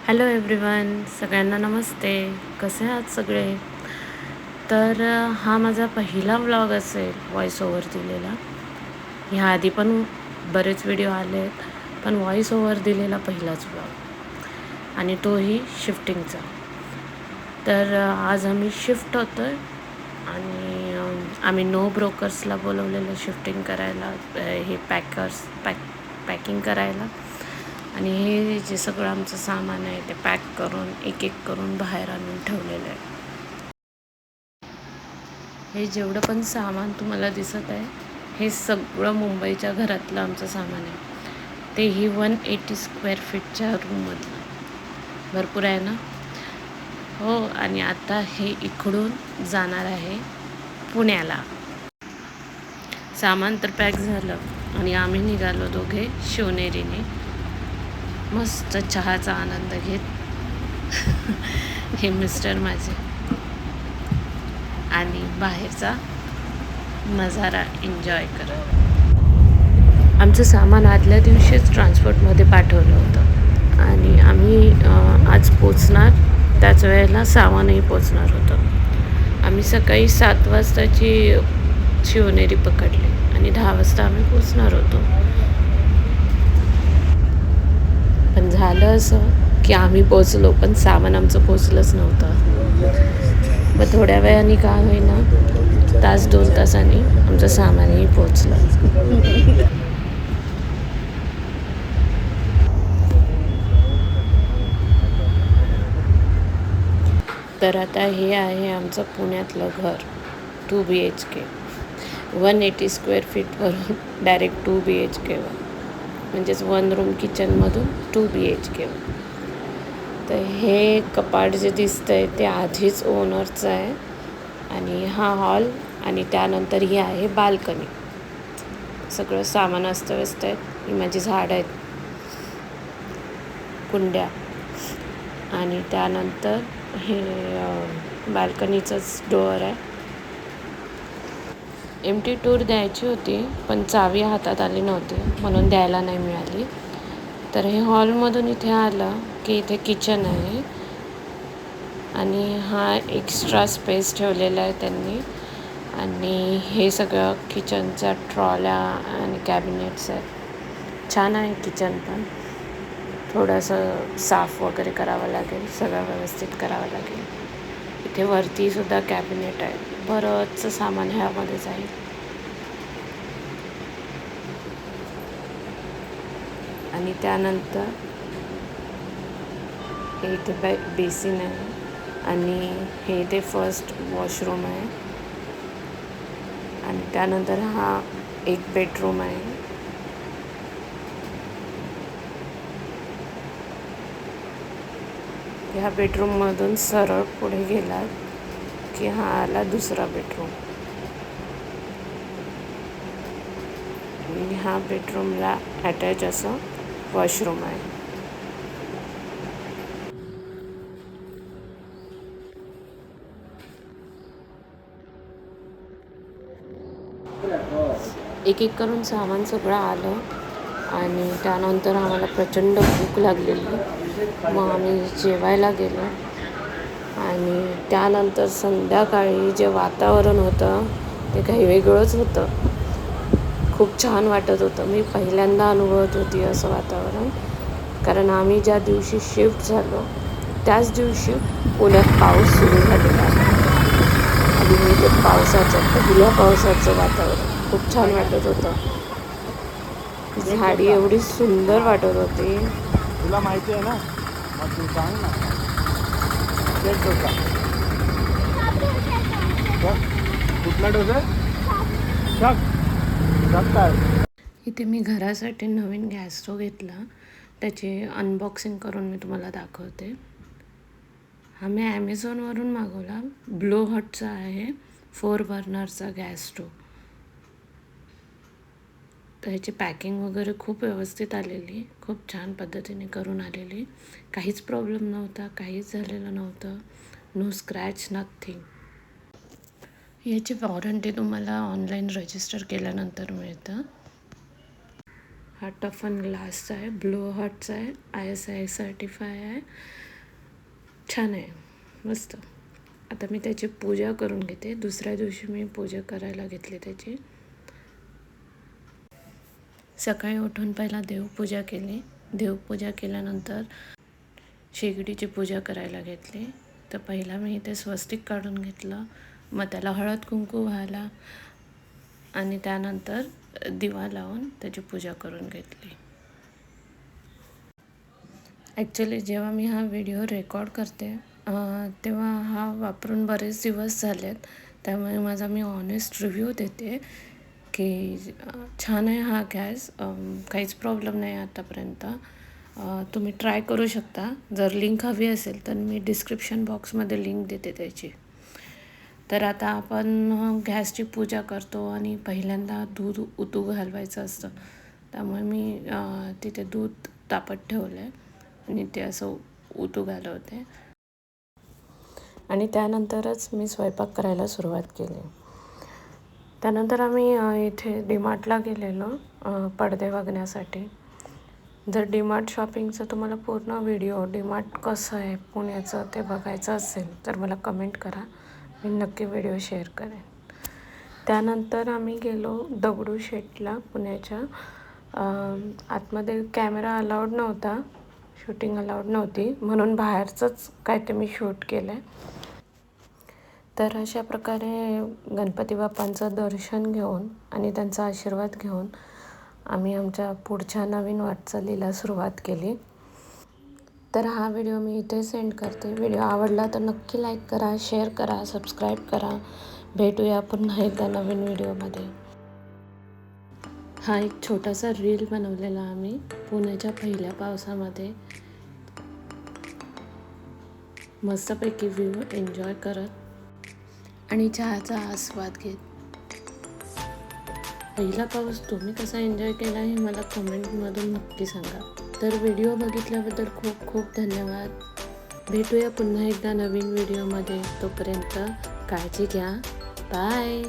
Hello everyone, सगळ्यांना नमस्ते. कसे आहात सगळे? तर हा माझा पहिला व्लॉग असेल व्हॉईस ओव्हर दिलेला. ह्या आधी पण बरेच व्हिडिओ आले आहेत, पण व्हॉईस ओव्हर दिलेला पहिलाच व्लॉग, आणि तोही शिफ्टिंगचा. तर आज आम्ही शिफ्ट होतो आहे आणि आम्ही नो ब्रोकर्सला बोलवलेलं शिफ्टिंग करायला, हे पॅकिंग करायला. आणि हे जे सगळं आमचं सामान आहे ते पॅक करून एक एक करून बाहेर आणून ठेवलेलं आहे. हे जेवढं पण सामान तुम्हाला दिसत आहे हे सगळं मुंबईच्या घरातलं आमचं सामान आहे. तेही 180 स्क्वेअर फीटच्या रूममधलं. भरपूर आहे ना? हो. आणि आता हे इकडून जाणार आहे पुण्याला. सामान तर पॅक झालं आणि आम्ही निघालो दोघे शिवनेरीने, मस्त चहाचा आनंद घेत. हे मिस्टर माझे, आणि बाहेरचा नजारा एन्जॉय करत. आमचं सामान आदल्या दिवशीच ट्रान्सपोर्टमध्ये पाठवलं होतं आणि आम्ही आज पोचणार त्याच वेळेला सामानही पोचणार होतं. आम्ही सकाळी 7 वाजताची शिवनेरी पकडली आणि 10 वाजता आम्ही पोचणार होतो. पण झालं असं की आम्ही पोचलो पण सामान आमचं पोचलंच नव्हतं. मग थोड्या वेळाने का होईना, 1-2 तासांनी आमचं सामानही पोचलं. तर आता हे आहे आमचं पुण्यातलं घर, 2 BHK. 180 स्क्वेअर फीटवरून डायरेक्ट 2 BHKवर, म्हणजेच 1 रूम किचनमधून 2 BHK. तर हे कपाट जे दिसतं आहे ते आधीच ओनरचं आहे, आणि हा हॉल, आणि त्यानंतर ही आहे बाल्कनी. सगळं सामान अस्तव्यस्त आहे. ही माझी झाडं आहेत, कुंड्या, आणि त्यानंतर हे बाल्कनीचंच डोअर आहे. एम्प्टी टूर द्यायची होती पण चावी हातात आली नव्हती म्हणून द्यायला नाही मिळाली. तर हे हॉलमधून इथे आलं की इथे किचन आहे, आणि हा एक्स्ट्रा स्पेस ठेवलेला आहे त्यांनी. आणि हे सगळं किचनच्या ट्रॉल्या आणि कॅबिनेट्स आहेत. छान आहे किचन, पण थोडंसं साफ वगैरे करावं लागेल, सगळं व्यवस्थित करावं लागेल. इथे वरतीसुद्धा कॅबिनेट आहे. बरंचसं सामान ह्यामध्येच आहे. आणि त्यानंतर हे इथे बेसिन आहे, आणि हे इथे फर्स्ट वॉशरूम आहे, आणि त्यानंतर हा एक बेडरूम आहे. ह्या बेडरूममधून सरळ पुढे गेलात की हा आला दुसरा बेडरूम. आणि ह्या बेडरूमला अटॅच असं वॉशरूम आहे. एक एक करून सामान सगळं आलं, आणि त्यानंतर आम्हाला प्रचंड भूक लागलेली. मग आम्ही जेवायला गेलो, आणि त्यानंतर संध्याकाळी जे वातावरण होतं ते काही वेगळंच होतं. खूप छान वाटत होतं. मी पहिल्यांदा अनुभवत होती असं वातावरण, कारण आम्ही ज्या दिवशी शिफ्ट झालो त्याच दिवशी पुण्यात पाऊस सुरू झालेला आहे, आणि ते पहिल्या पावसाचं वातावरण खूप छान वाटत होतं. झाडी एवढी सुंदर वाटत होती. तुला माहिती आहे ना, मग तू सांग ना. कुठला डोस आहे? इथे मी घरासाठी नवीन गॅस स्टोव घेतला, त्याची अनबॉक्सिंग करून मी तुम्हाला दाखवते. हा मी ॲमेझॉनवरून मागवला. ब्लो हटचा आहे, 4 बर्नरचा गॅस स्टोव. तर ह्याची पॅकिंग वगैरे खूप व्यवस्थित आलेली, खूप छान पद्धतीने करून आलेली. काहीच प्रॉब्लेम नव्हता, काहीच झालेलं नव्हतं. No scratch, nothing. याची वॉरंटी तुम्हाला ऑनलाईन रजिस्टर केल्यानंतर मिळतं. हा टफन ग्लासचा आहे, ब्लू हार्टचा आहे, ISI सर्टिफाय आहे. छान आहे, मस्त. आता मी त्याची पूजा करून घेते. दुसऱ्या दिवशी मी पूजा करायला घेतली त्याची. सकाळी उठून पहिला देवपूजा केली. देवपूजा केल्यानंतर शेगडीची पूजा करायला घेतली. तर पहिला मी इथे स्वस्तिक काढून घेतलं, मग त्याला हळद कुंकू व्हायला आणि त्यानंतर दिवा लावून त्याची पूजा करून घेतली. ॲक्च्युली जेव्हा मी हा व्हिडिओ रेकॉर्ड करते तेव्हा हा वापरून बरेच दिवस झालेत, त्यामुळे माझा मी ऑनेस्ट रिव्ह्यू देते की छान आहे हा गॅस. काहीच प्रॉब्लेम नाही आतापर्यंत. तुम्ही ट्राय करू शकता. जर लिंक हवी असेल तर मी डिस्क्रिप्शन बॉक्समध्ये लिंक देते त्याची. तर आता आपण गॅसची पूजा करतो आणि पहिल्यांदा दूध उतू घालवायचं असतं, त्यामुळे मी तिथे दूध तापत ठेवलं आहे आणि ते असं उतू घालवते आणि त्यानंतरच मी स्वयंपाक करायला सुरुवात केली. त्यानंतर आम्ही इथे डीमार्टला गेलेलो पडदे बघण्यासाठी. जर डीमार्ट शॉपिंगचं तुम्हाला पूर्ण व्हिडिओ डीमार्ट कसं आहे पुण्याचं ते बघायचं असेल तर मला कमेंट करा, मी नक्की व्हिडिओ शेअर करेन. त्यानंतर आम्ही गेलो दगडूशेठला पुण्याच्या. आतमध्ये कॅमेरा अलाउड नव्हता, शूटिंग अलाउड नव्हती, म्हणून बाहेरचंच काय ते मी शूट केलं आहे. तर अशा प्रकारे गणपती बाप्पांचं दर्शन घेऊन आणि त्यांचा आशीर्वाद घेऊन आम्ही आमच्या पुढच्या नवीन वाटचालीला सुरुवात केली. तर हा व्हिडिओ मी इथे सेंड करते. व्हिडिओ आवडला तर नक्की लाईक करा, शेअर करा, सबस्क्राईब करा. भेटूया पुन्हा एकदा नवीन व्हिडिओमध्ये. हा एक छोटासा रील बनवलेला आम्ही पुण्याच्या पहिल्या पावसामध्ये, मस्तपैकी व्ह्यू एन्जॉय करत आणि चहाचा आस्वाद घेत. पहिला पाऊस तुम्ही कसा एन्जॉय केला हे मला कमेंटमधून नक्की सांगा. तर व्हिडिओ बघितल्याबद्दल खूप खूप धन्यवाद. भेटूया पुन्हा एकदा नवीन व्हिडिओमध्ये. तोपर्यंत काळजी घ्या. बाय.